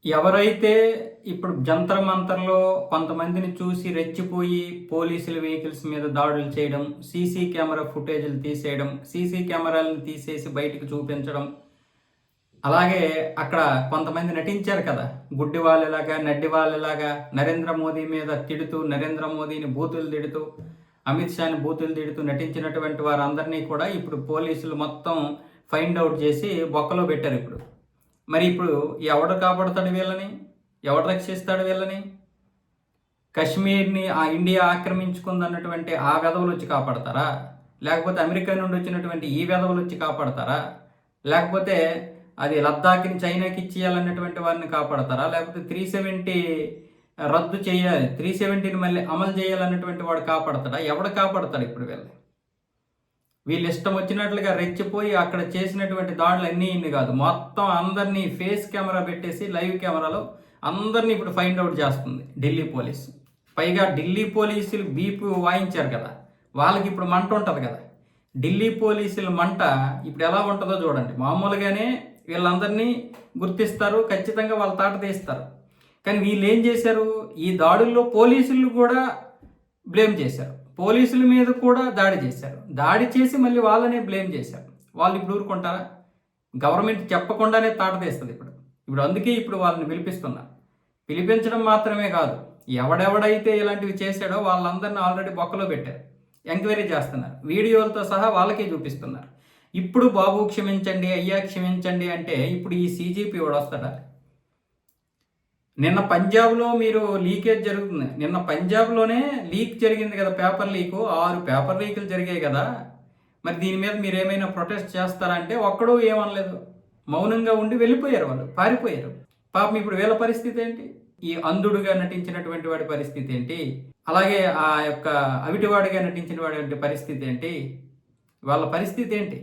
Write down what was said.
ఎవరైతే ఇప్పుడు జంతర్ మంతర్‌లో కొంతమందిని చూసి రెచ్చిపోయి పోలీసుల వెహికల్స్ మీద దాడులు చేయడం, సీసీ కెమెరా ఫుటేజులు తీసేయడం, సీసీ కెమెరాలను తీసేసి బయటకు చూపించడం, అలాగే అక్కడ కొంతమంది నటించారు కదా! గుడ్డి వాళ్ళలాగా, నడ్డి వాళ్ళలాగా నరేంద్ర మోదీ మీద తిడుతూ, నరేంద్ర మోదీని బూతులు తిడుతూ, అమిత్ షాని బూతులు తిడుతూ నటించినటువంటి వారందరినీ కూడా ఇప్పుడు పోలీసులు మొత్తం ఫైండ్ ఔట్ చేసి బొక్కలో పెట్టారిప్పుడు. మరి ఇప్పుడు ఎవడు కాపాడుతాడు వీళ్ళని? ఎవడు రక్షిస్తాడు వీళ్ళని? కశ్మీర్‌ని ఇండియా ఆక్రమించుకుందన్నటువంటి ఆ వెధవలొచ్చి కాపాడతారా? లేకపోతే అమెరికా నుండి వచ్చినటువంటి ఈ వెధవలొచ్చి కాపాడతారా? లేకపోతే అది లద్దాఖ్‌ని చైనాకి ఇచ్చేయాలన్నటువంటి వారిని కాపాడతారా? లేకపోతే 370 రద్దు చేయాలి, 370ని మళ్ళీ అమలు చేయాలన్నటువంటి వాడు కాపాడతాడా? ఎవడు కాపాడతాడు ఇప్పుడు వీళ్ళని? వీళ్ళు ఇష్టం వచ్చినట్లుగా రెచ్చిపోయి అక్కడ చేసినటువంటి దాడులు అన్నీ ఇన్ని కాదు, మొత్తం అందరినీ ఫేస్ కెమెరా పెట్టేసి లైవ్ కెమెరాలో అందరినీ ఇప్పుడు ఫైండ్ అవుట్ చేస్తుంది ఢిల్లీ పోలీసు. పైగా ఢిల్లీ పోలీసులు బీపు వాయించారు కదా, వాళ్ళకి ఇప్పుడు మంట ఉంటుంది కదా. ఢిల్లీ పోలీసుల మంట ఇప్పుడు ఎలా ఉంటుందో చూడండి. మామూలుగానే వీళ్ళందరినీ గుర్తిస్తారు, ఖచ్చితంగా వాళ్ళ తాట తీస్తారు. కానీ వీళ్ళు ఏం చేశారు? ఈ దాడుల్లో పోలీసులు కూడా బ్లేమ్ చేశారు, పోలీసుల మీద కూడా దాడి చేశారు. దాడి చేసి మళ్ళీ వాళ్ళనే బ్లేమ్ చేశారు. వాళ్ళు ఇప్పుడు ఊరుకుంటారా? గవర్నమెంట్ చెప్పకుండానే తాట తీస్తుంది ఇప్పుడు. అందుకే ఇప్పుడు వాళ్ళని పిలిపిస్తున్నారు. పిలిపించడం మాత్రమే కాదు, ఎవడెవడైతే ఇలాంటివి చేశాడో వాళ్ళందరినీ ఆల్రెడీ బొక్కలో పెట్టారు, ఎంక్వైరీ చేస్తున్నారు, వీడియోలతో సహా వాళ్ళకే చూపిస్తున్నారు. ఇప్పుడు బాబు క్షమించండి, అయ్యా క్షమించండి అంటే ఇప్పుడు ఈ సీజీపీ వాడు వస్తాడా? నిన్న పంజాబ్లో మీరు లీకేజ్ జరుగుతుంది. నిన్న పంజాబ్లోనే లీక్ జరిగింది కదా, పేపర్ లీకు. 6 పేపర్ లీకులు జరిగాయి కదా. మరి దీని మీద మీరు ఏమైనా ప్రొటెస్ట్ చేస్తారంటే ఒక్కడూ ఏమనలేదు, మౌనంగా ఉండి వెళ్ళిపోయారు, వాళ్ళు పారిపోయారు. పాపం ఇప్పుడు వీళ్ళ పరిస్థితి ఏంటి? ఈ అంధుడుగా నటించినటువంటి వాడి పరిస్థితి ఏంటి? అలాగే ఆ యొక్క అవిటివాడిగా నటించిన వాడి పరిస్థితి ఏంటి? వాళ్ళ పరిస్థితి ఏంటి?